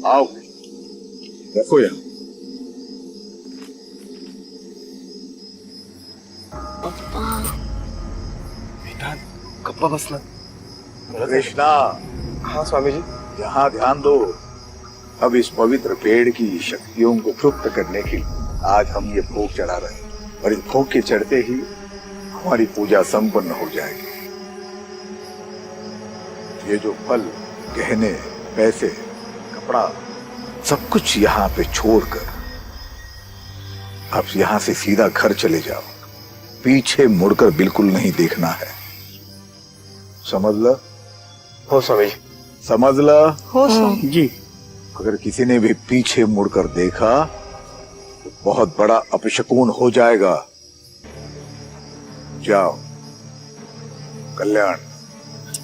आओ, रखो यहाँ। बेटा गप्पा बसना। कृष्णा, हाँ स्वामी जी। यहाँ ध्यान दो। अब इस पवित्र पेड़ की शक्तियों को तृप्त करने के लिए आज हम ये भोग चढ़ा रहे हैं, और इस भोग के चढ़ते ही हमारी पूजा संपन्न हो जाएगी। ये जो फल, गहने, पैसे, कपड़ा, सब कुछ यहाँ पे छोड़कर अब यहाँ से सीधा घर चले जाओ। पीछे मुड़कर बिल्कुल नहीं देखना है, समझ लो? हो स्वामी जी। समझ लो? हो स्वामी जी। अगर किसी ने भी पीछे मुड़कर देखा तो बहुत बड़ा अपशकुन हो जाएगा। जाओ। कल्याण।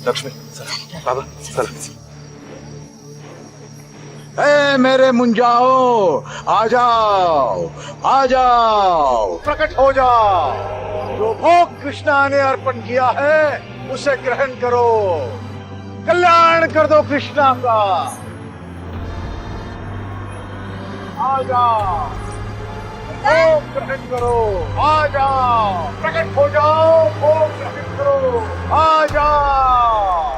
लक्ष्मी बाबा चल। ए मेरे मुंजाओ, आ जाओ, आ जाओ, प्रकट हो जाओ। जो भोग कृष्णा ने अर्पण किया है उसे ग्रहण करो। कल्याण कर दो कृष्णा का। आ जाओ, भोग ग्रहण करो। आ जाओ, प्रकट हो जाओ, भोग ग्रहण करो। आ जाओ।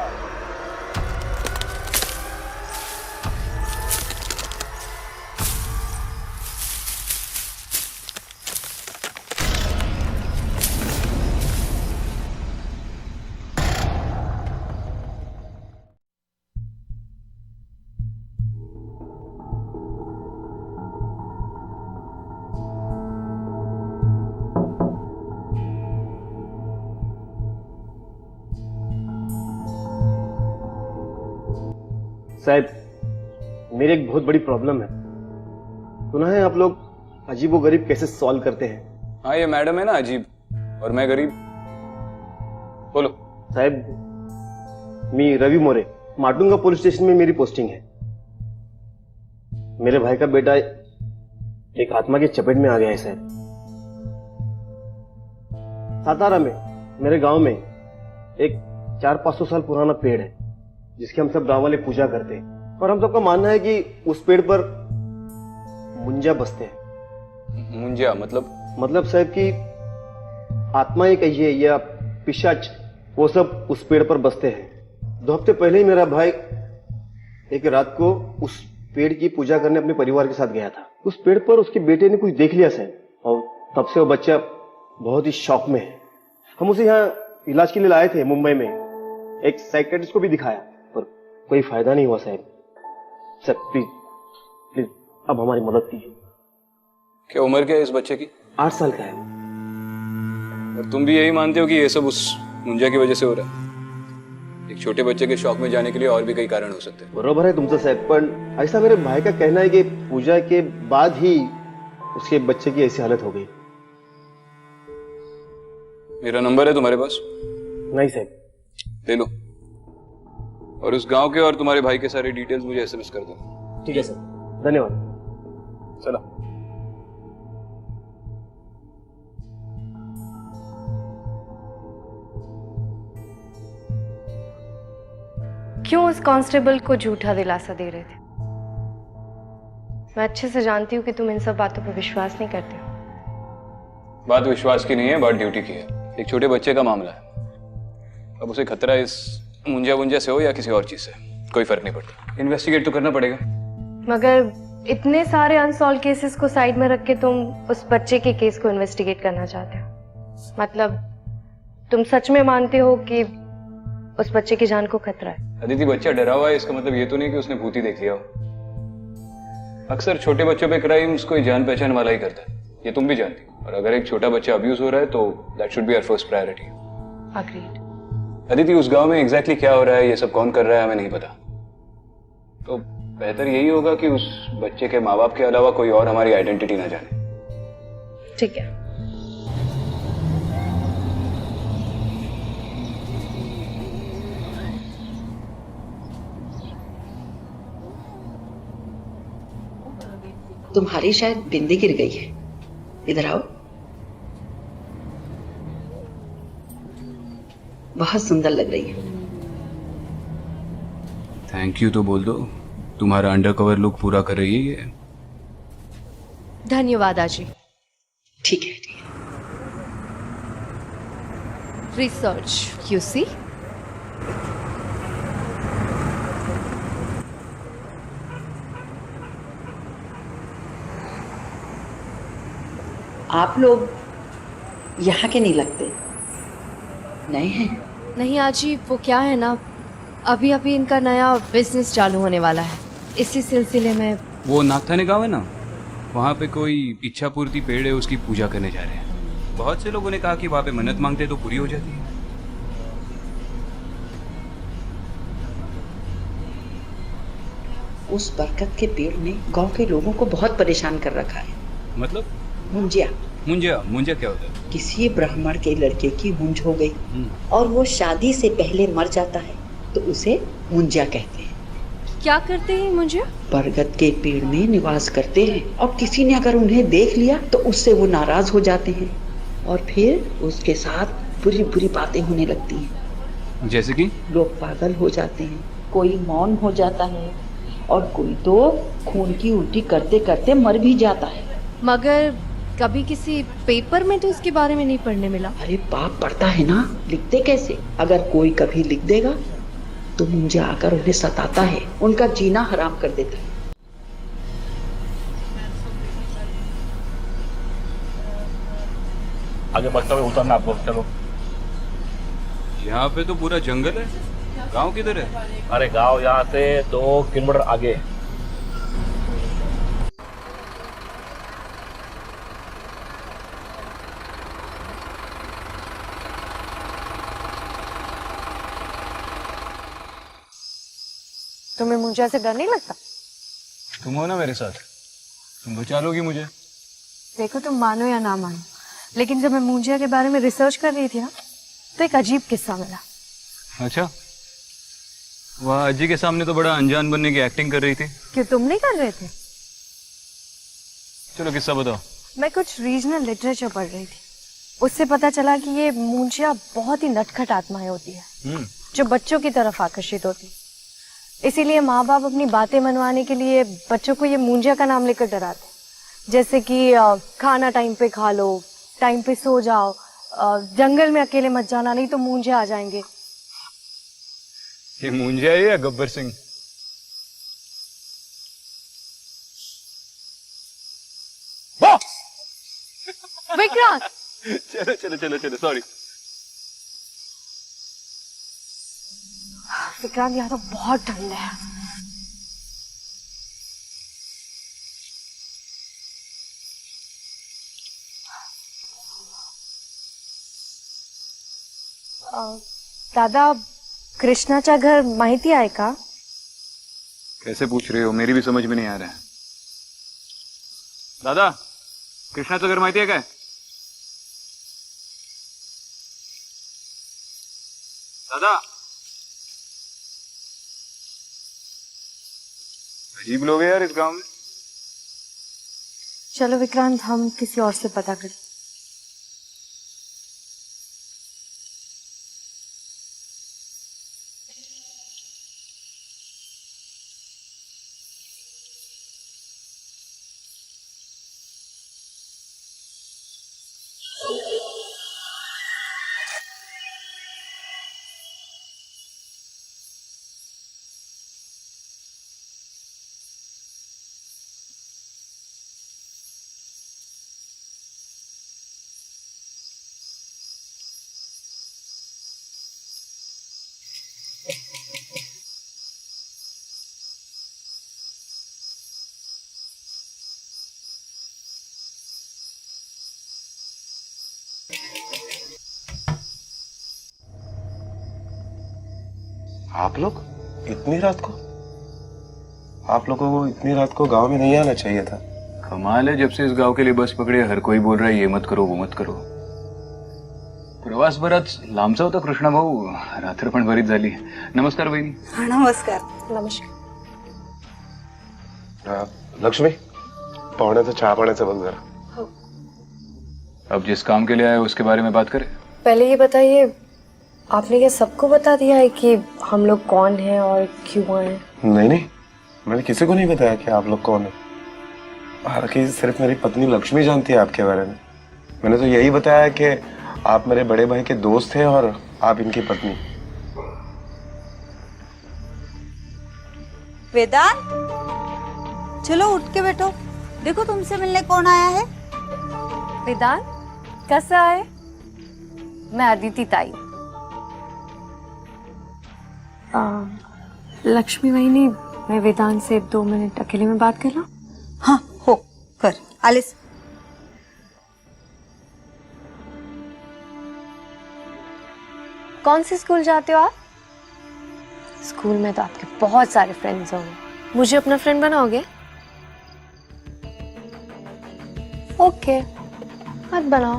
साहब, मेरी एक बहुत बड़ी प्रॉब्लम है। सुना है आप लोग अजीबोगरीब केसेस सॉल्व करते हैं। हाँ, ये मैडम है ना अजीब, और मैं गरीब। बोलो। साहब, मी रवि मोरे, माटुंगा पुलिस स्टेशन में मेरी पोस्टिंग है। मेरे भाई का बेटा एक आत्मा की चपेट में आ गया है साहब। सातारा में मेरे गांव में एक 400-500 साल पुराना पेड़ है जिसकी हम सब गांव वाले पूजा करते हैं, और हम सबका मानना है कि उस पेड़ पर मुंजा बसते हैं। मुंजिया मतलब? मतलब साहब कि आत्माएं कहिए या पिशाच, वो सब उस पेड़ पर बसते हैं। 2 हफ्ते पहले ही मेरा भाई एक रात को उस पेड़ की पूजा करने अपने परिवार के साथ गया था। उस पेड़ पर उसके बेटे ने कुछ देख लिया साहब, और तब से वो बच्चा बहुत ही शौक में है। हम उसे यहाँ इलाज के लिए लाए थे मुंबई में, एक साइकियाट्रिस्ट को भी दिखाया, पर कोई फायदा नहीं हुआ साहब। सर प्लीज प्लीज अब हमारी मदद कीजिए। क्या उम्र क्या है इस बच्चे की? 8 साल का है। और तुम भी यही मानते हो कि ये सब उस मुंजिया की वजह से हो रहा है? एक छोटे बच्चे के शौक में जाने के लिए और भी कई कारण हो सकते हैं। बरोबर है तुमसे साहब, पर ऐसा मेरे भाई का कहना है कि पूजा के बाद ही उसके बच्चे की ऐसी हालत हो गई। मेरा नंबर है तुम्हारे पास? नहीं साहब। ले लो, और उस गांव के और तुम्हारे भाई के सारे डिटेल्स मुझे एसएमएस कर दो। ठीक है सर, धन्यवाद। चला। क्यों उस कांस्टेबल को झूठा दिलासा दे रहे थे? मैं अच्छे से जानती हूँ कि तुम इन सब बातों पर विश्वास नहीं करते हो। बात विश्वास की नहीं है, बात ड्यूटी की है। एक छोटे बच्चे का मामला है। अब उसे खतरा इस मुंजिया से हो या किसी और चीज से, कोई फर्क नहीं पड़ता। इन्वेस्टिगेट तो करना पड़ेगा। मगर इतने सारे अनसॉल्व केसेस को साइड में रख के तुम उस बच्चे के केस को इन्वेस्टिगेट करना चाहते हो? मतलब तुम सच में मानते हो कि उस बच्चे की जान को खतरा है? अदिति, बच्चा डरा हुआ है, इसका मतलब ये तो नहीं कि उसने भूत ही देख लिया हो। अक्सर छोटे बच्चों पे क्राइम्स कोई जान पहचान वाला ही करता है, ये तुम भी जानती हो। और अगर एक छोटा बच्चा अब्यूज हो रहा है तो that should be our first priority. Agreed. Aditi, उस गांव में एग्जैक्टली क्या हो रहा है, ये सब कौन कर रहा है, हमें नहीं पता। तो बेहतर यही होगा कि उस बच्चे के माँ बाप के अलावा कोई और हमारी आइडेंटिटी ना जाने। ठीक है। तुम्हारी शायद बिंदी गिर गई है, इधर आओ। बहुत सुंदर लग रही है। थैंक यू तो बोल दो, तुम्हारा अंडरकवर लुक पूरा कर रही है ये। धन्यवाद आजी। ठीक है, ठीक है। Research, you see. आप लोग यहाँ के नहीं लगते, नए हैं। नहीं आजी, वो क्या है ना, अभी अभी इनका नया बिजनेस चालू होने वाला है, इसी सिलसिले में। वो नागथाने गाँव है ना, वहाँ पे कोई इच्छा पूर्ति पेड़ है, उसकी पूजा करने जा रहे हैं। बहुत से लोगों ने कहा कि वहाँ पे मन्नत मांगते तो पूरी हो जाती है। उस बरगद के पेड़ ने गांव के लोगों को बहुत परेशान कर रखा है। मतलब? मुंजिया। मुंजिया क्या होता है? किसी ब्राह्मण के लड़के की मुंज हो गई और वो शादी से पहले मर जाता है तो उसे मुंजिया कहते हैं। क्या करते हैं मुंजिया? बरगद के पेड़ में निवास करते हैं और किसी ने अगर उन्हें देख लिया तो उससे वो नाराज हो जाते हैं और फिर उसके साथ बुरी बुरी बातें होने लगती हैं। जैसे कि? लोग पागल हो जाते हैं, कोई मौन हो जाता है और कोई तो खून की उल्टी करते करते मर भी जाता है। मगर कभी किसी पेपर में तो इसके बारे में नहीं पढ़ने मिला। अरे पाप पड़ता है ना, लिखते कैसे? अगर कोई कभी लिख देगा तो मुझे आकर उन्हें सताता है, उनका जीना हराम कर देता है। आगे बढ़ते हुए उतरना आपको, चलो। यहाँ पे तो पूरा जंगल है, गांव किधर है? अरे गांव यहाँ से 2 किलोमीटर आगे। तुम्हें मुंजिया से डर नहीं लगता? तुम हो ना मेरे साथ, तुम बचा लोगी मुझे। देखो, तुम मानो या ना मानो, लेकिन जब मैं मुंजिया के बारे में रिसर्च कर रही थी ना, तो एक अजीब किस्सा मिला। अच्छा, वह अज्जी के सामने तो बड़ा अनजान बनने की एक्टिंग कर रही थी। क्यों, तुम नहीं कर रहे थे? चलो किस्सा बताओ। मैं कुछ रीजनल लिटरेचर पढ़ रही थी, उससे पता चला कि ये मुंजिया बहुत ही नटखट आत्माएं होती है जो बच्चों की तरफ आकर्षित होती है। इसीलिए माँ बाप अपनी बातें मनवाने के लिए बच्चों को ये मुंजिया का नाम लेकर डराते हैं, जैसे कि खाना टाइम पे खा लो, टाइम पे सो जाओ, जंगल में अकेले मत जाना नहीं तो मुंजिया आ जाएंगे। ये मुंजिया है या गब्बर सिंह? विक्रांत! चलो चलो चलो चलो, सॉरी। विक्रांत, यहाँ तो बहुत ठंड है। दादा, कृष्णाचा घर माहिती आहे का? कैसे पूछ रहे हो, मेरी भी समझ में नहीं आ रहा है। दादा, कृष्णाचं घर माहिती आहे काय? दादा, अजीब लोग हैं यार इस गांव में। चलो विक्रांत, हम किसी और से पता करें। आप लोग इतनी रात को? आप लोगों को इतनी रात को गांव में नहीं आना चाहिए था। कमाल है, जब से इस गांव के लिए बस पकड़े हर कोई बोल रहा है ये मत करो वो मत करो। प्रवास बराच लांबचा होता कृष्णा भाऊ, रात्र पण बरीच झाली। नमस्कार बहिणी। नमस्कार। नमस्कार। लक्ष्मी, पाहुण्याचं चहा पाण्याचं बघ जरा। अब जिस काम के लिए आए उसके बारे में बात करें। पहले ये बताइए, आपने क्या सबको बता दिया है कि हम लोग कौन हैं और क्यों आए हैं? नहीं नहीं, मैंने किसी को नहीं बताया कि आप लोग कौन है। हालांकि सिर्फ मेरी पत्नी लक्ष्मी जानती है आपके बारे में। मैंने तो यही बताया कि आप मेरे बड़े भाई के दोस्त थे और आप इनकी पत्नी। वेदांत, चलो उठ के बैठो। देखो तुमसे मिलने कौन आया है। वेदांत कैसा है? मैं अदिति ताई। लक्ष्मी वहिनी, मैं वेदांत से 2 मिनट अकेले में बात कर लूं? हाँ हो कर। आलिस, कौन से स्कूल जाते हो आप? स्कूल में तो आपके बहुत सारे फ्रेंड्स होंगे, मुझे अपना फ्रेंड बनाओगे? ओके, मत बनाओ,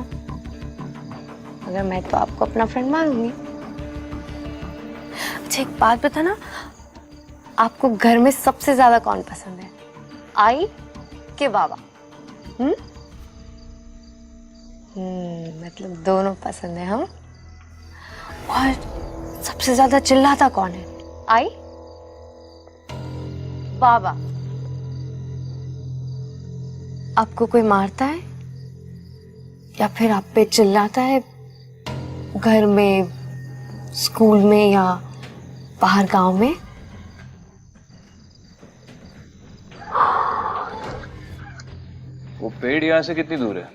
मगर मैं तो आपको अपना फ्रेंड मानूंगी। अच्छा एक बात बताना, आपको घर में सबसे ज्यादा कौन पसंद है, आई के बाबा? मतलब दोनों पसंद है हम। और सबसे ज्यादा चिल्लाता कौन है, आई बाबा? आपको कोई मारता है या फिर आप पे चिल्लाता है, घर में, स्कूल में या बाहर गांव में? वो पेड़ यहाँ से कितनी दूर है?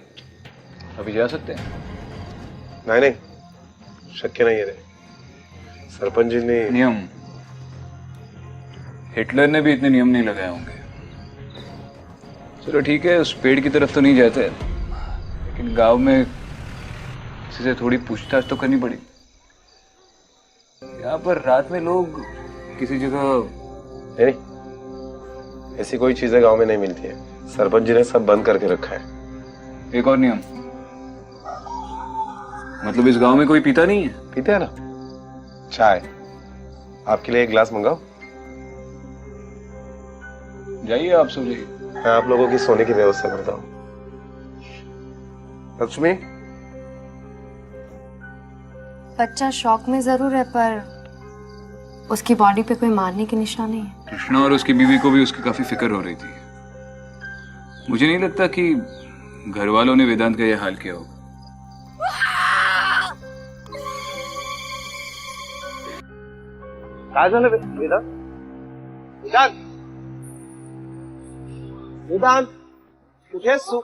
अभी जा सकते हैं? नहीं, शक्य नहीं है रे। सरपंच जी ने नियम, हिटलर ने भी इतने नियम नहीं लगाए होंगे। चलो ठीक है, उस पेड़ की तरफ तो नहीं जाते, लेकिन गांव में किसी से थोड़ी पूछताछ तो करनी पड़ी। यहाँ पर रात में लोग किसी जगह नहीं, ऐसी कोई चीजें गांव में नहीं मिलती है। सरपंच जी ने सब बंद करके रखा है। एक और नियम, मतलब इस गांव में कोई पीता नहीं है? पीते हैं ना चाय। आपके लिए एक गिलास मंगाओ? जाइए, आप सो जाइए। मैं आप लोगों की सोने की व्यवस्था करता हूँ। लक्ष्मी, बच्चा शौक में जरूर है, पर उसकी बॉडी पे कोई मारने के निशान नहीं है। कृष्णा और उसकी बीवी को भी उसकी काफी फिक्र हो रही थी। मुझे नहीं लगता कि घर वालों ने वेदांत का यह हाल किया होगा। काय झालं वेदांत? वेदांत, वेदांत कुठे आहेस तू?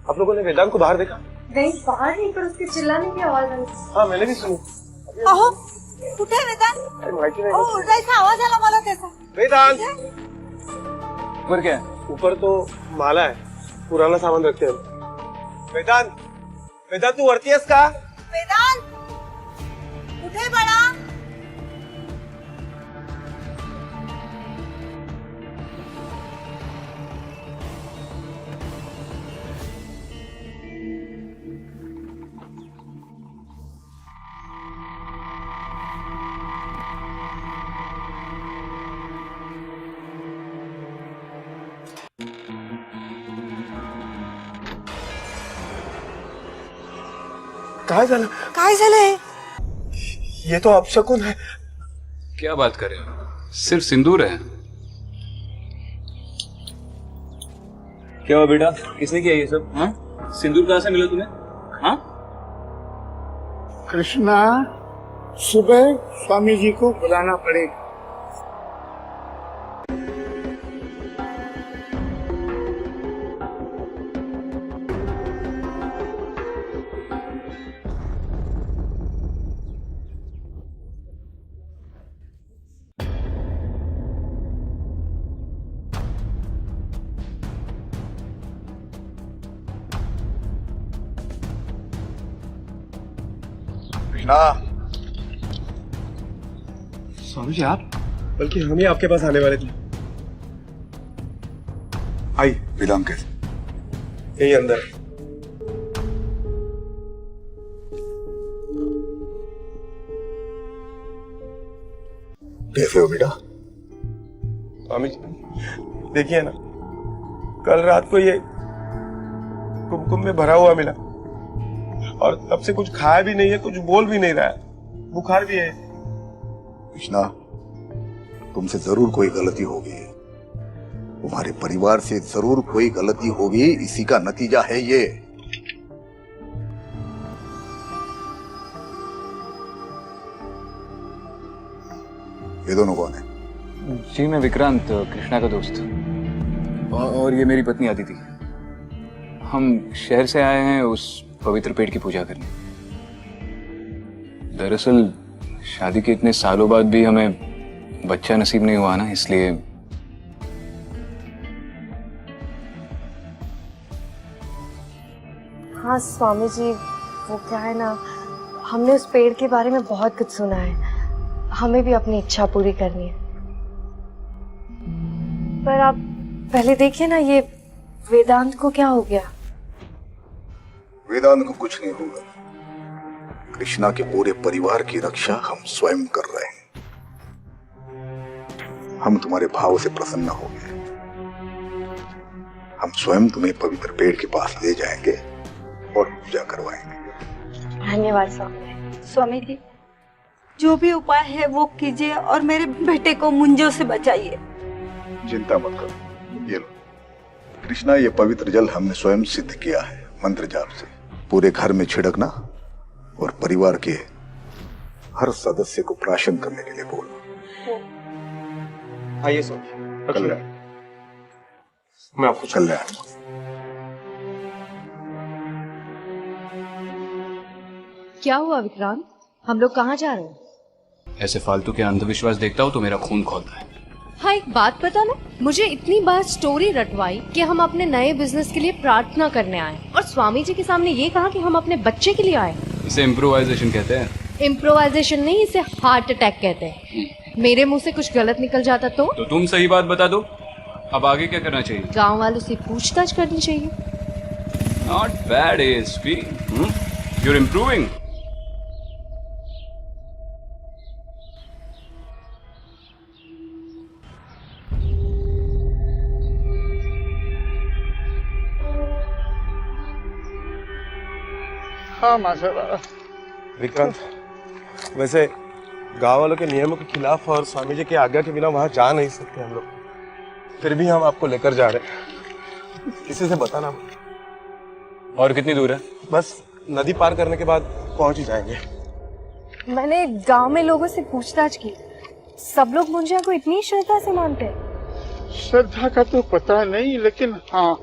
आप लोगों ने वेदांत को बाहर देखा? नहीं, बाहर नहीं, पर उसके चिल्लाने की आवाज आई। हाँ, मैंने भी सुनी। अहो कुठे आहे वेदांत? अरे माहिती नाही। अहो उठायचा आवाज आला मला त्याचा। वेदांत, ऊपर क्या है? ऊपर तो माला है, पुराना सामान रखते हैं। वेदांत, वेदांत तू वरती आहेस का? वेदांत कुठे बाळा? काय झालं? काय झालंय? ये तो अपशकुन है। क्या बात कर रहे हो? सिर्फ सिंदूर है। क्या हुआ बेटा, किसने किया ये सब? हाँ, सिंदूर कहाँ से मिला तुम्हें? हाँ, कृष्णा, सुबह स्वामी जी को बुलाना पड़ेगा। कृष्णा, स्वामी जी आप? बल्कि हम ही आपके पास आने वाले थे। आई वेदांत कैसे? यही अंदर। कैसे हो बेटा? स्वामी जी देखिए ना, कल रात को ये कुमकुम में भरा हुआ मिला और तब से कुछ खाया भी नहीं है, कुछ बोल भी नहीं रहा है, बुखार भी है। कृष्णा, तुमसे जरूर कोई गलती होगी, तुम्हारे परिवार से जरूर कोई गलती होगी, इसी का नतीजा है ये। ये दोनों कौन है? जी मैं विक्रांत, कृष्णा का दोस्त, और ये मेरी पत्नी अदिति। हम शहर से आए हैं उस पवित्र पेड़ की पूजा करने। दरअसल शादी के इतने सालों बाद भी हमें बच्चा नसीब नहीं हुआ ना, इसलिए। हाँ स्वामी जी, वो क्या है ना, हमने उस पेड़ के बारे में बहुत कुछ सुना है, हमें भी अपनी इच्छा पूरी करनी है। पर आप पहले देखिए ना, ये वेदांत को क्या हो गया? वेदांत को कुछ नहीं होगा। कृष्णा के पूरे परिवार की रक्षा हम स्वयं कर रहे हैं। हम तुम्हारे भाव से प्रसन्न हो गए। हम स्वयं तुम्हें पवित्र पेड़ के पास ले जाएंगे और पूजा करवाएंगे। धन्यवाद स्वामी। स्वामी जी, जो भी उपाय है वो कीजिए और मेरे बेटे को मुंजों से बचाइए। चिंता मत करो, ये लो कृष्णा, ये पवित्र जल हमने स्वयं सिद्ध किया है मंत्र जाप से। पूरे घर में छिड़कना और परिवार के हर सदस्य को प्राशन करने के लिए बोलो। आइए स्वामी, कल्याण, मैं आपको कल्याण। क्या हुआ विक्रांत, हम लोग कहाँ जा रहे हैं? ऐसे फालतू के अंधविश्वास देखता हूँ तो मेरा खून खौलता है। हाँ एक बात पता ना, मुझे इतनी बार स्टोरी रटवाई कि हम अपने नए बिजनेस के लिए प्रार्थना करने आए, और स्वामी जी के सामने ये कहा कि हम अपने बच्चे के लिए आए। इसे इम्प्रोवाइजेशन कहते हैं। इम्प्रोवाइजेशन नहीं, इसे हार्ट अटैक कहते हैं। मेरे मुंह से कुछ गलत निकल जाता तो तुम सही बात बता दो। अब आगे क्या करना चाहिए? गांव वालों से पूछताछ करनी चाहिए। Not bad ASP, you are improving. हाँ माशाल्लाह। विक्रांत, वैसे गांव वालों के नियमों के खिलाफ और स्वामी जी की आज्ञा के बिना वहां जा नहीं सकते हम लोग, फिर भी हम आपको लेकर जा रहे हैं। किसी से बताना। और कितनी दूर है? बस नदी पार करने के बाद पहुंच ही जाएंगे। मैंने गांव में लोगों से पूछताछ की, सब लोग मुंजिया को इतनी श्रद्धा से मानते हैं। श्रद्धा का तो पता नहीं, लेकिन हाँ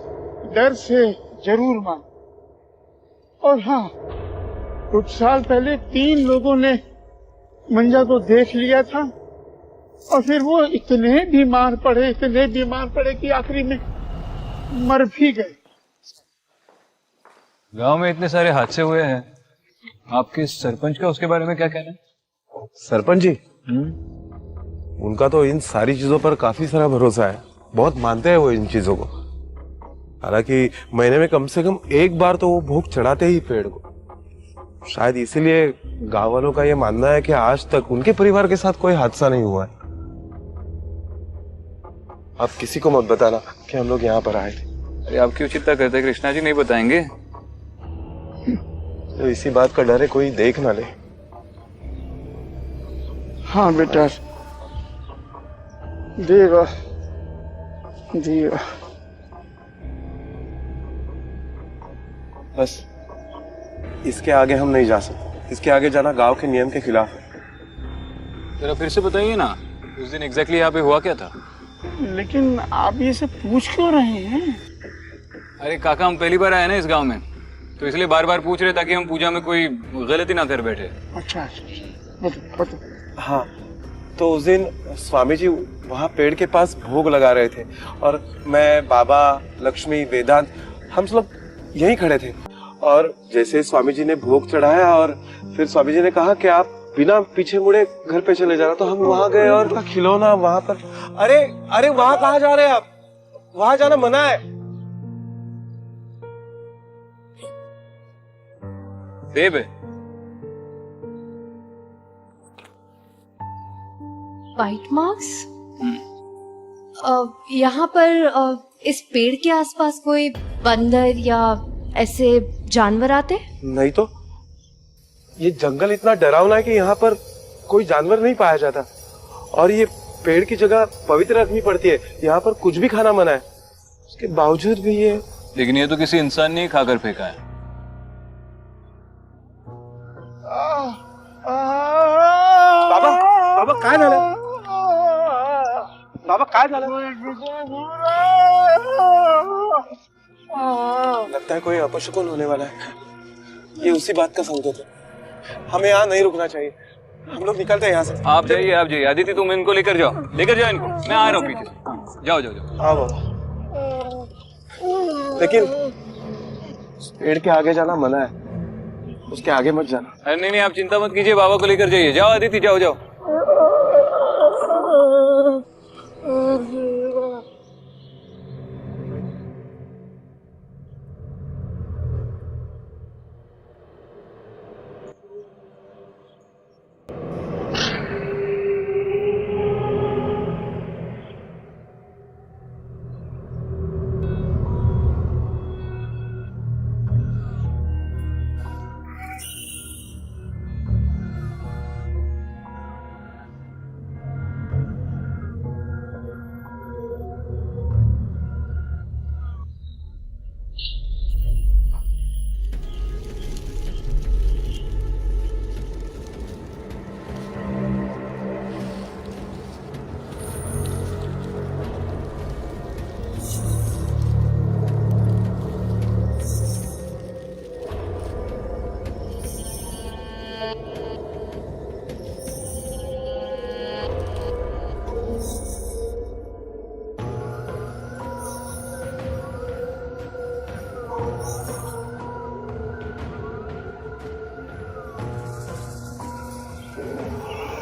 डर से जरूर मान। और हाँ, कुछ साल पहले 3 लोगों ने मंजा को देख लिया था और फिर वो इतने बीमार पड़े कि आखिरी में मर भी गए। गांव में इतने सारे हादसे हुए हैं, आपके सरपंच का उसके बारे में क्या कहना है? सरपंच जी, उनका तो इन सारी चीजों पर काफी सारा भरोसा है, बहुत मानते हैं वो इन चीजों को। हालांकि महीने में कम से कम एक बार तो वो भोग चढ़ाते ही पेड़ को। शायद इसीलिए गांव वालों का ये मानना है कि आज तक उनके परिवार के साथ कोई हादसा नहीं हुआ है। आप किसी को मत बताना कि हम लोग यहाँ पर आए थे। अरे आप क्यों चिंता करते हैं कृष्णा जी, नहीं बताएंगे। तो इसी बात का डर है कोई देख ना ले। हाँ बेटा, देवा देवा। बस इसके आगे हम नहीं जा सकते, इसके आगे जाना गांव के नियम के खिलाफ है। जरा फिर से बताइए ना, उस दिन एग्जैक्टली यहाँ पे हुआ क्या था? लेकिन आप ये सब पूछ क्यों रहे हैं? अरे काका, हम पहली बार आए ना इस गांव में, तो इसलिए बार बार पूछ रहे ताकि हम पूजा में कोई गलती ना कर बैठे। अच्छा अच्छा, बताओ। हाँ, तो उस दिन स्वामी जी वहाँ पेड़ के पास भोग लगा रहे थे और मैं, बाबा, लक्ष्मी, वेदांत, हम सब यहीं खड़े थे। और जैसे स्वामी जी ने भोग चढ़ाया और फिर स्वामी जी ने कहा कि आप बिना पीछे मुड़े घर पे चले जाना, तो हम वहां गए और उनका खिलौना वहां पर। अरे अरे, वहां कहाँ जा रहे हैं आप? वहां जाना मना है। देव है। White marks? यहाँ पर इस पेड़ के आसपास कोई बंदर या ऐसे जानवर आते? नहीं तो, ये जंगल इतना डरावना है कि यहाँ पर कोई जानवर नहीं पाया जाता। और ये पेड़ की जगह पवित्र रखनी पड़ती है, यहाँ पर कुछ भी खाना मना है, उसके बावजूद भी ये। लेकिन ये तो किसी इंसान ने ही खाकर फेंका है। बाबा, बाबा काय झालं? बाबा काय झालं? लगता है कोई अपशकुन होने वाला है। ये उसी बात का संकेत है। हमें यहाँ नहीं रुकना चाहिए, हम लोग निकलते हैं यहाँ से। आप जाइए, आप जाइए। आदित्य तुम इनको लेकर जाओ इनको। मैं आ रहा हूँ पीछे। जाओ जाओ जाओ। हाँ बाबा, लेकिन पेड़ के आगे जाना मना है, उसके आगे मत जाना। अरे नहीं, आप चिंता मत कीजिए, बाबा को लेकर जाइए। जाओ आदित्य, जाओ जाओ।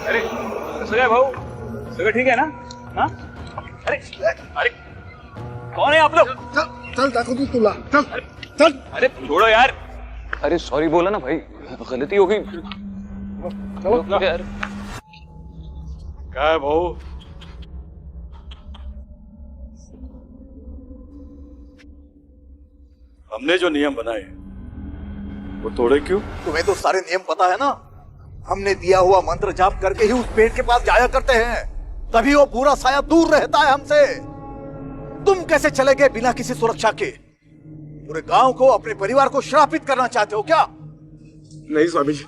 अरे सगळे भाऊ, सगळं ठीक आहे ना? हाँ? अरे अरे कौन है आप लोग? चल दाखवतो तुला, चल चल। अरे छोड़ो यार। अरे सॉरी बोला ना भाई, गलती हो गई। चलो यार। काय भाऊ, हमने जो नियम बनाए वो तोड़े क्यों? तुम्हें तो सारे नियम पता है ना। हमने दिया हुआ मंत्र जाप करके ही उस पेड़ के पास जाया करते हैं, तभी वो पूरा साया दूर रहता है हमसे। तुम कैसे चले गए बिना किसी सुरक्षा के? पूरे गांव को, अपने परिवार को श्रापित करना चाहते हो क्या? नहीं स्वामी जी,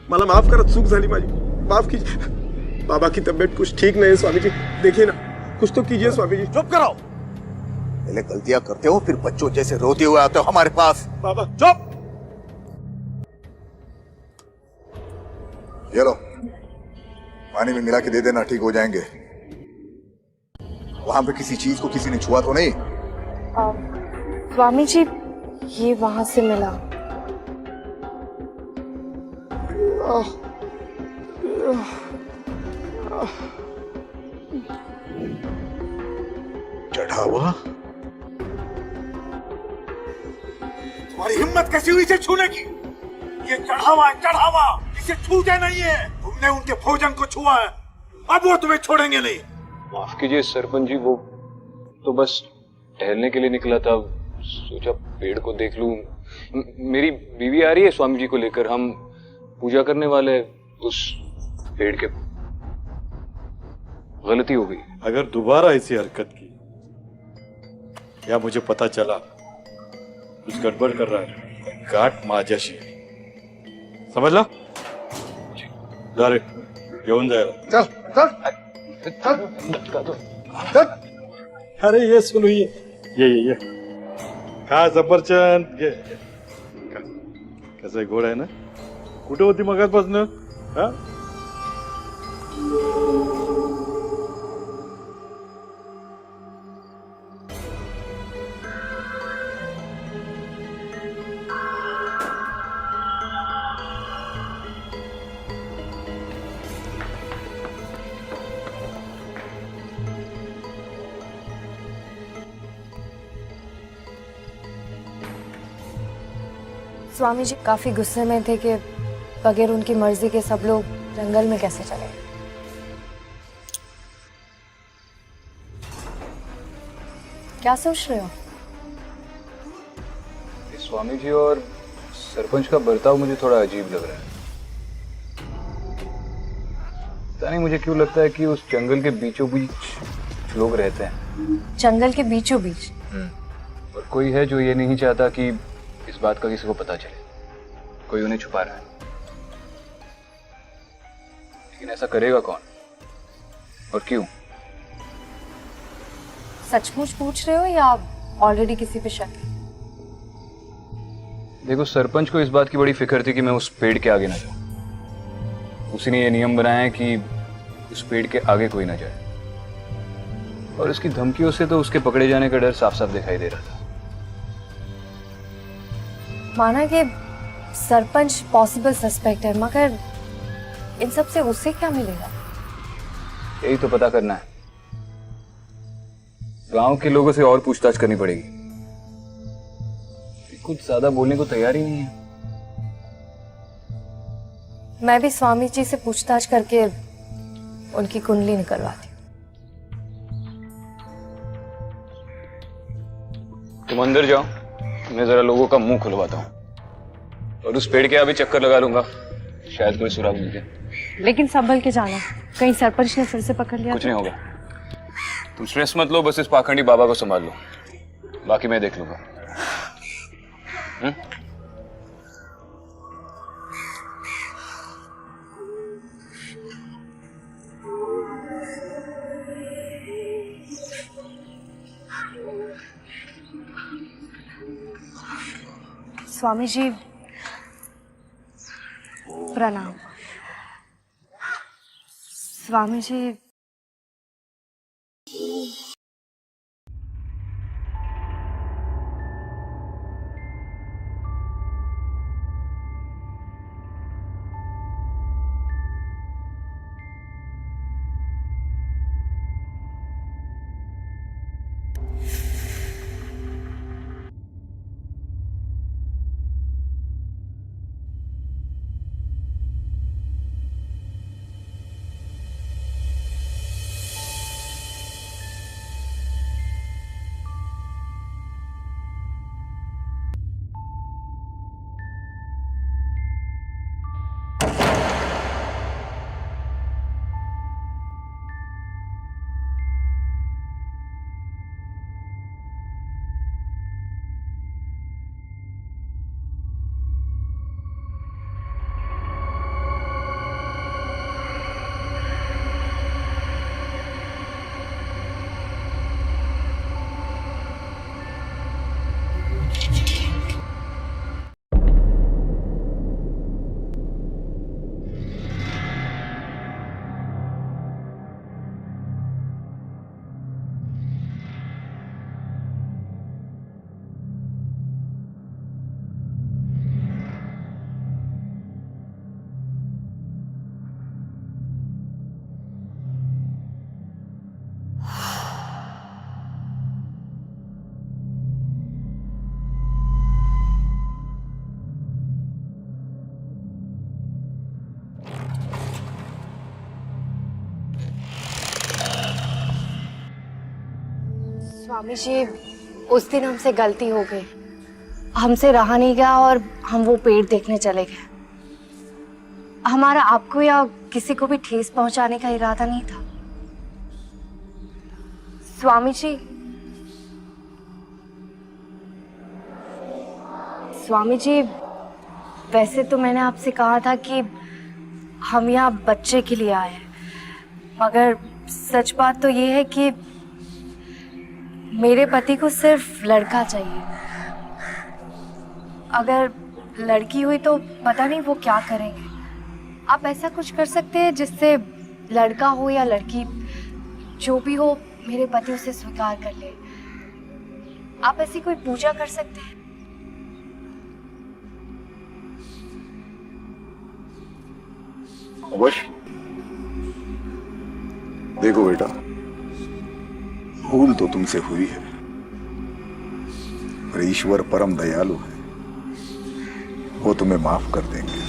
मला माफ करा, चूक झाली माझी, माफ कीजिए। बाबा की तबीयत कुछ ठीक नहीं है स्वामी जी, देखिए ना, कुछ तो कीजिए स्वामी जी। चुप करो। पहले गलतियां करते हो, फिर बच्चों जैसे रोते हुए आते हो हमारे पास। बाबा चुप। ये लो, पानी में मिला के दे देना, ठीक हो जाएंगे। वहां पे किसी चीज को किसी ने छुआ तो नहीं? स्वामी जी, ये वहां से मिला। चढ़ावा? तुम्हारी हिम्मत कैसी हुई इसे छूने की? ये चढ़ावा है, चढ़ावा, इसे छूते नहीं है। तुमने उनके भोजन को छुआ है, अब वो तुम्हें छोड़ेंगे नहीं। माफ कीजिए सरपंच जी, वो तो बस टहलने के लिए निकला था, सोचा पेड़ को देख लूं। मेरी बीवी आ रही है स्वामी जी को लेकर, हम पूजा करने वाले उस पेड़ के। गलती हो गई। अगर दोबारा ऐसी हरकत की या मुझे पता चला कुछ गड़बड़ कर रहा है, गाठ माझ्याशी, समझला? जा रे, घेऊन जाएगा। चल चल चल। अरे ये सुनो, ये खा सफरचंद घे। कसं गोड आहे ना? कुठे होती मगाचपासून? हा? स्वामी जी काफी गुस्से में थे कि बगैर उनकी मर्जी के सब लोग जंगल में कैसे चले। क्या सोच रहे हो? स्वामी जी और सरपंच का बर्ताव मुझे थोड़ा अजीब लग रहा है। पता नहीं मुझे क्यों लगता है कि उस जंगल के बीचों बीच लोग रहते हैं। जंगल के बीचों बीच? और कोई है जो ये नहीं चाहता कि इस बात का किसी को पता चले, कोई उन्हें छुपा रहा है। लेकिन ऐसा करेगा कौन और क्यों? सचमुच पूछ रहे हो या ऑलरेडी किसी पे शक है? देखो, सरपंच को इस बात की बड़ी फिक्र थी कि मैं उस पेड़ के आगे ना जाऊं। उसी ने ये नियम बनाया है कि उस पेड़ के आगे कोई ना जाए, और उसकी धमकियों से तो उसके पकड़े जाने का डर साफ साफ दिखाई दे रहा था। माना कि सरपंच पॉसिबल सस्पेक्ट है, मगर इन सब से उससे क्या मिलेगा? यही तो पता करना है। गांव के लोगों से और पूछताछ करनी पड़ेगी। कुछ ज्यादा बोलने को तैयार ही नहीं है। मैं भी स्वामी जी से पूछताछ करके उनकी कुंडली निकलवाती हूँ। तुम अंदर जाओ, मैं जरा लोगों का मुंह खुलवाता हूँ, और उस पेड़ के आगे चक्कर लगा लूंगा, शायद कोई सुराग मिल जाए। लेकिन संभल के जाना, कहीं सरपंच ने फिर से पकड़ लिया। कुछ नहीं होगा, तुम स्ट्रेस मत लो, बस इस पाखंडी बाबा को संभाल लो, बाकी मैं देख लूंगा। स्वामी जी प्रणाम। स्वामी जी स्वामी जी, उस दिन हमसे गलती हो गई, हमसे रहा नहीं गया और हम वो पेड़ देखने चले गए। हमारा आपको या किसी को भी ठेस पहुंचाने का इरादा नहीं था। स्वामी जी, स्वामी जी, वैसे तो मैंने आपसे कहा था कि हम यहाँ बच्चे के लिए आए हैं, मगर सच बात तो ये है कि मेरे पति को सिर्फ लड़का चाहिए। अगर लड़की हुई तो पता नहीं वो क्या करेंगे। आप ऐसा कुछ कर सकते हैं जिससे लड़का हो या लड़की, जो भी हो, मेरे पति उसे स्वीकार कर ले। आप ऐसी कोई पूजा कर सकते हैं? अवश्य। देखो बेटा, भूल तो तुमसे हुई है, पर ईश्वर परम दयालु है, वो तुम्हें माफ कर देंगे।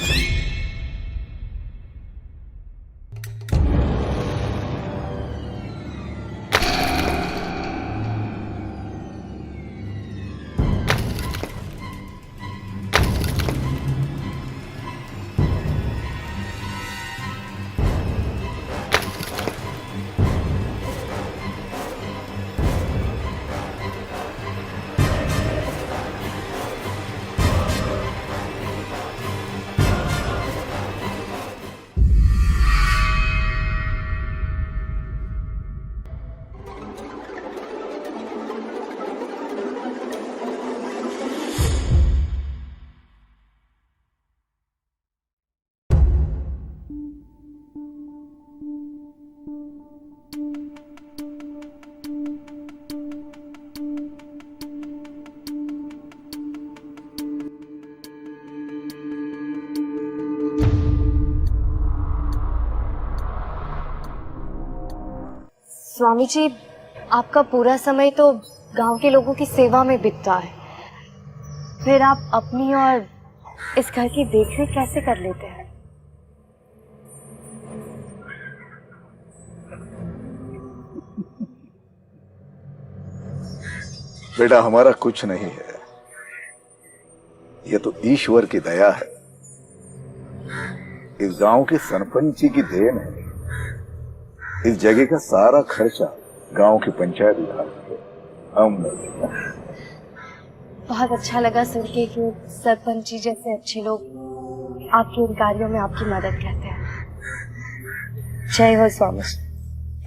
स्वामी जी, आपका पूरा समय तो गांव के लोगों की सेवा में बीतता है, फिर आप अपनी और इस घर की देखरेख कैसे कर लेते हैं? बेटा, हमारा कुछ नहीं है, ये तो ईश्वर की दया है। इस गांव के सरपंच जी की देन है। इस जगह का सारा खर्चा गांव की पंचायत उठाती है, हम नहीं। बहुत अच्छा लगा सुन के कि सरपंच जी जैसे अच्छे लोग आपके इन कार्यों में आपकी मदद करते हैं। जय हो स्वामी जी।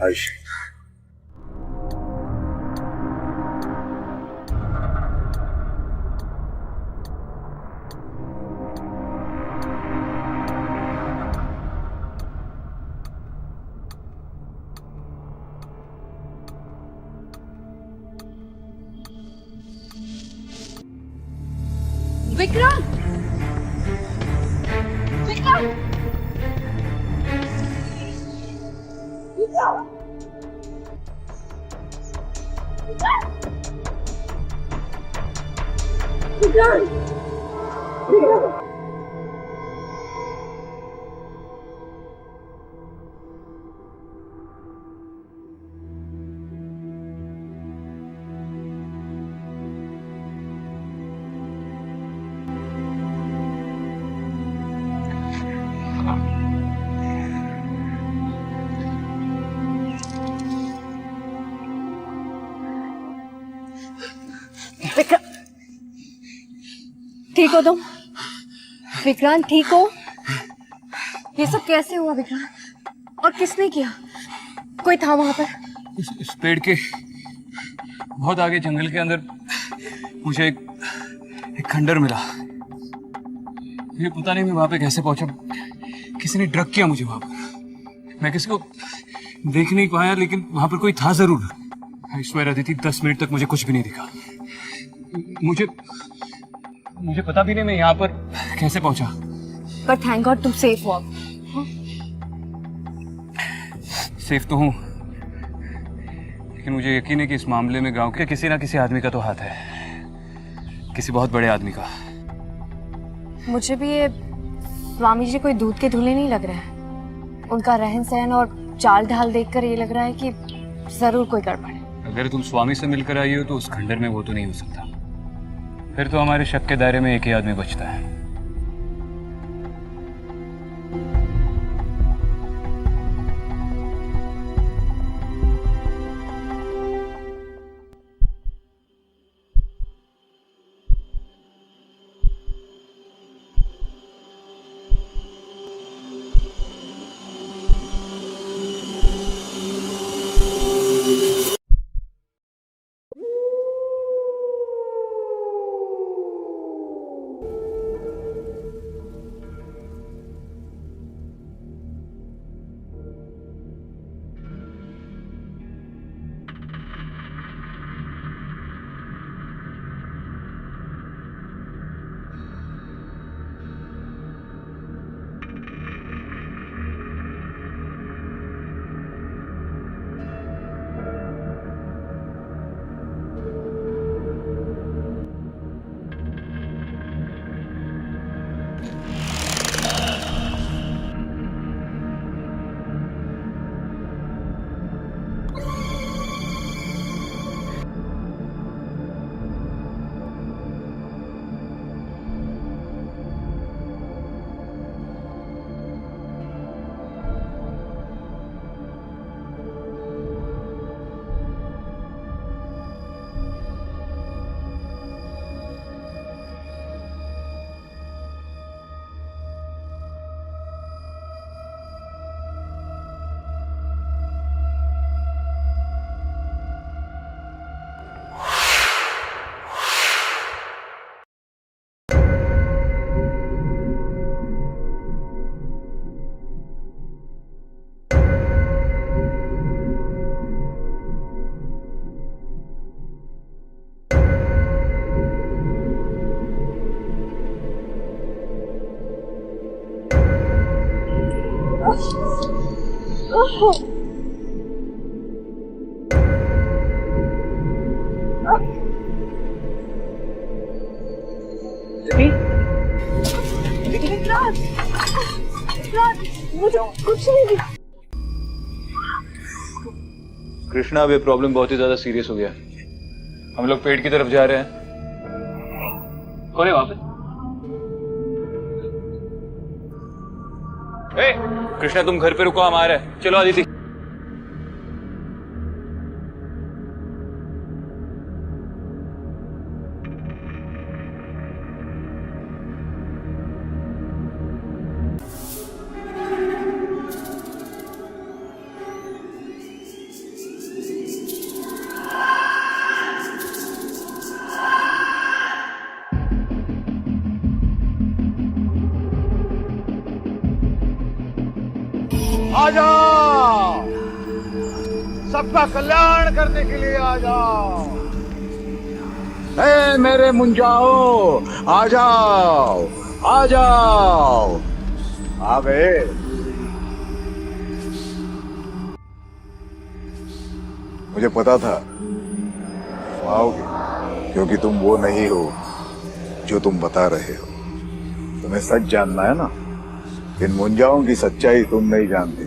आयुष, विक्रम, विक्रम, विक्रम, विक्रम, विक्रम। ठीक हो तुम? विक्रांत ठीक हो? ये सब कैसे हुआ विक्रांत? और किसने किया? कोई था वहां पर? इस पेड़ के बहुत आगे जंगल के अंदर मुझे एक खंडर मिला। ये पता नहीं मैं वहां पे कैसे पहुंचा। किसी ने ड्रग किया मुझे वहां पर। मैं किसी को देख नहीं पाया, लेकिन वहां पर कोई था जरूर। आई स्वेयर अदिति, 10 मिनट तक मुझे कुछ भी नहीं दिखा। मुझे पता भी नहीं मैं यहाँ पर कैसे पहुंचा। पर थैंक गॉड तुम सेफ हो। सेफ तो हूँ, लेकिन मुझे यकीन है कि इस मामले में गांव के किसी ना किसी आदमी का तो हाथ है, किसी बहुत बड़े आदमी का। मुझे भी ये स्वामी जी कोई दूध के धुले नहीं लग रहे हैं। उनका रहन सहन और चाल ढाल देखकर ये लग रहा है कि जरूर कोई गड़बड़ है। अगर तुम स्वामी से मिलकर आई हो तो उस खंडर में वो तो नहीं हो सकता। फिर तो हमारे शक के दायरे में एक ही आदमी बचता है। मुझे कुछ नहीं दिखा। कृष्णा, अब ये प्रॉब्लम बहुत ही ज्यादा सीरियस हो गया। हम लोग पेड़ की तरफ जा रहे हैं। कौन है वहां पे? ए, कृष्णा तुम घर पे रुको, हम आ रहे हैं। चलो आदिति। आ जाओ, सबका कल्याण करने के लिए आ जाओ। हे मेरे मुंजाओ, आ जाओ, आ जाओ। आ गए। मुझे पता था तुम आओगे, क्योंकि तुम वो नहीं हो जो तुम बता रहे हो। तुम्हें सच जानना है ना। इन मुंजाओं की सच्चाई तुम नहीं जानते,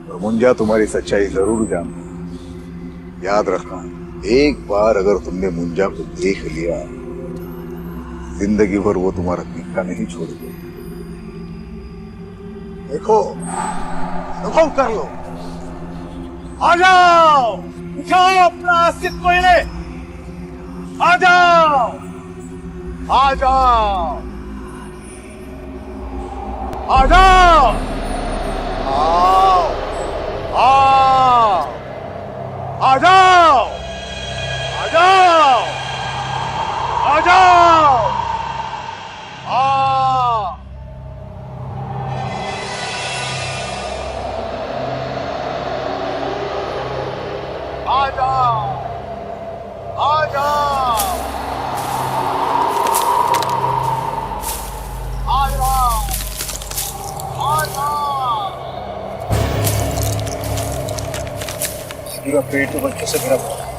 और मुंजा तुम्हारी सच्चाई जरूर जानते। याद रखना, एक बार अगर तुमने मुंजा को देख लिया, जिंदगी भर वो तुम्हारा पीछा नहीं छोड़ेगी। देखो, अनुभव कर लो। आ जाओ, उठाओ अपना अस्तित्व इन्हें। आ जाओ, आ जाओ, आ जाओ, आओ, आओ, आ जाओ, आ जाओ, आ जाओ, आओ। आ जाओ, आ जाओ, आ जाओ, आ जाओ। पूरा पेट तो बच्चों से भरा हुआ है।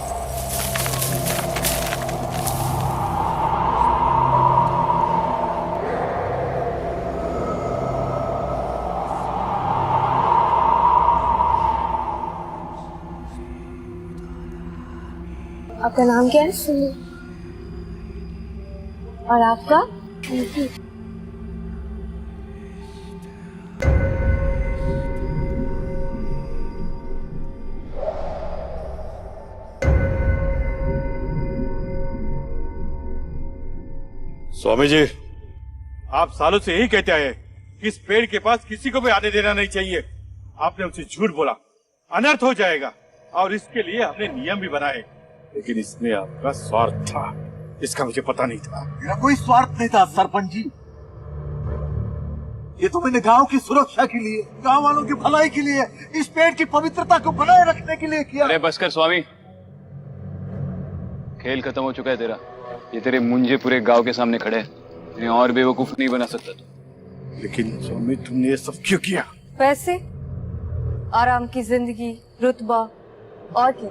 आपका नाम क्या है? और आपका? स्वामी जी, आप सालों से यही कहते आए कि इस पेड़ के पास किसी को भी आने देना नहीं चाहिए। आपने उनसे झूठ बोला, अनर्थ हो जाएगा, और इसके लिए हमने नियम भी बनाए। लेकिन इसमें आपका स्वार्थ था, इसका मुझे पता नहीं था। मेरा कोई स्वार्थ नहीं था सरपंच जी। ये तो मैंने गांव की सुरक्षा के लिए, गांव वालों की भलाई के लिए, इस पेड़ की पवित्रता को बनाए रखने के लिए किया। अरे बस कर स्वामी, खेल खत्म हो चुका है तेरा। ये तेरे मुंजे पूरे गांव के सामने खड़े हैं, इन्हें और बेवकूफ नहीं बना सकता तू। लेकिन स्वामी, तुमने ये सब क्यों किया? पैसे, आराम की जिंदगी, रुतबा, और क्या?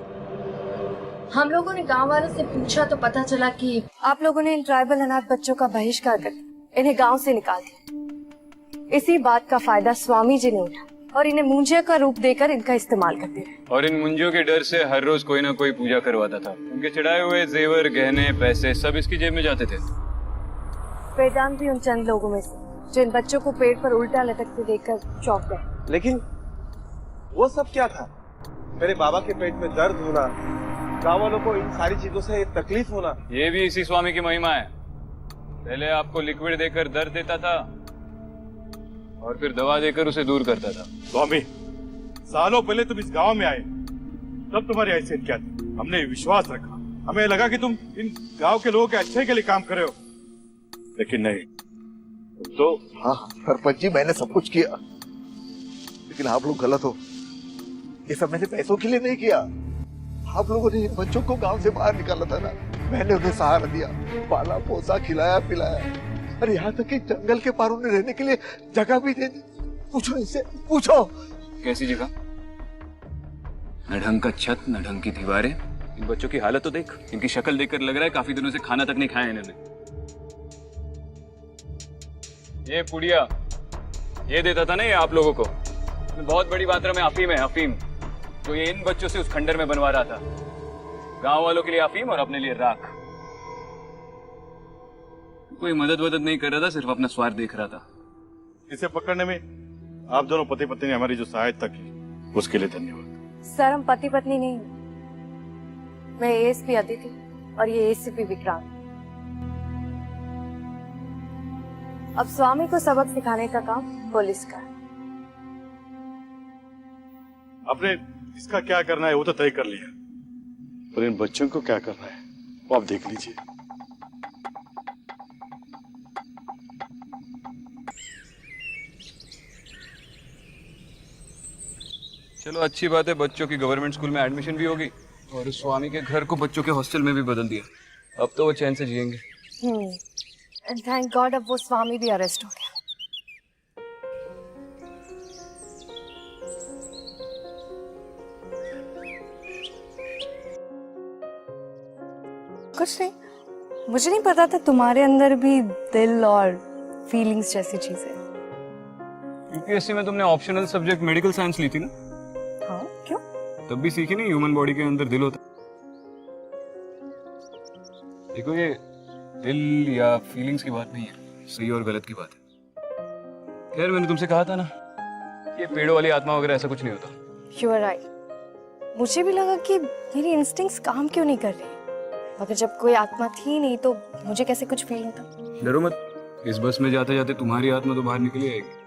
हम लोगों ने गांव वालों से पूछा तो पता चला कि आप लोगों ने इन ट्राइबल अनाथ बच्चों का बहिष्कार कर इन्हें गांव से निकाल दिया। इसी बात का फायदा स्वामी जी ने उठा और इन्हें मुंजे का रूप देकर इनका इस्तेमाल करते रहे। और इन मुंजों के डर से हर रोज कोई ना कोई पूजा करवाता था। उनके चढ़ाए हुए जेवर, गहने, पैसे सब इसकी जेब में जाते थे। वेदांत भी उन चंद लोगों में से जो इन बच्चों को पेड़ पर उल्टा लटकते देखकर चौंक गए। लेकिन वो सब क्या था? मेरे बाबा के पेट में दर्द होना, गाँव वालों को इन सारी चीजों से तकलीफ होना, ये भी इसी स्वामी की महिमा है। पहले आपको लिक्विड देकर दर्द देता था और फिर दवा देकर उसे दूर करता था। स्वामी, सालों पहले तुम इस गांव में आए, तब तुम्हारी हैसियत क्या थी? हमने विश्वास रखा, हमें लगा कि तुम इन गांव के लोगों के अच्छे के लिए काम कर रहे हो, लेकिन नहीं। तो हाँ सरपंच जी, मैंने सब कुछ किया, लेकिन आप लोग गलत हो। ये सब मैंने पैसों के लिए नहीं किया। आप लोगों ने इन बच्चों को गांव से बाहर निकाला था ना, मैंने उन्हें सहारा दिया, पाला पोसा, खिलाया पिलाया, और यहाँ तक कि जंगल के पार उन्हें रहने के लिए जगह भी दे दी। पूछो इनसे, पूछो। कैसी जगह? न ढंग का छत, न ढंग की दीवारें। इन बच्चों की हालत तो देख, इनकी शक्ल देखकर लग रहा है काफी दिनों से खाना तक नहीं खाया इन्होंने। ये पुड़िया ये देता था ना ये आप लोगों को, बहुत बड़ी मात्रा में अफीम है, अफीम जो ये इन बच्चों से उस खंडर में बनवा रहा था। गांव वालों के लिए अफीम और अपने लिए राख। कोई मदद वदद नहीं कर रहा था, सिर्फ अपना स्वार्थ देख रहा था। इसे पकड़ने में आप दोनों पति पत्नी ने हमारी जो सहायता की उसके लिए धन्यवाद। सर हम पति पत्नी नहीं, मैं एएसपी अदिति और ये एसीपी विक्रांत। अब स्वामी को सबक सिखाने का काम पुलिस का है। आपने इसका क्या करना है वो तो तय कर लिया, पर इन बच्चों को क्या करना है वो आप देख लीजिए। चलो अच्छी बात है, बच्चों की गवर्नमेंट स्कूल में एडमिशन भी होगी और उस स्वामी के घर को बच्चों के हॉस्टल में भी बदल दिया। अब तो वो चैन से जिएंगे। थैंक गॉड अब वो स्वामी भी अरेस्ट हो गया। कुछ नहीं, मुझे नहीं पता था तुम्हारे अंदर भी दिल और फीलिंग्स जैसी चीजें। यूपीएससी में तुमने ऑप्शनल सब्जेक्ट मेडिकल साइंस ली थी ना? हाँ, क्यों? तब भी सीखी नहीं ह्यूमन बॉडी के अंदर दिल होता। देखो ये दिल या फीलिंग्स की बात नहीं है, सही और गलत की बात है। खैर मैंने तुमसे कहा था ना, ये पेड़ों वाली आत्मा वगैरह ऐसा कुछ नहीं होता। You are right. मुझे भी लगा कि मेरी इंस्टिंक्ट्स काम क्यों नहीं कर रही, मगर जब कोई आत्मा थी नहीं तो मुझे कैसे कुछ फील होता। डरो मत, इस बस में जाते जाते तुम्हारी आत्मा तो बाहर निकली आएगी।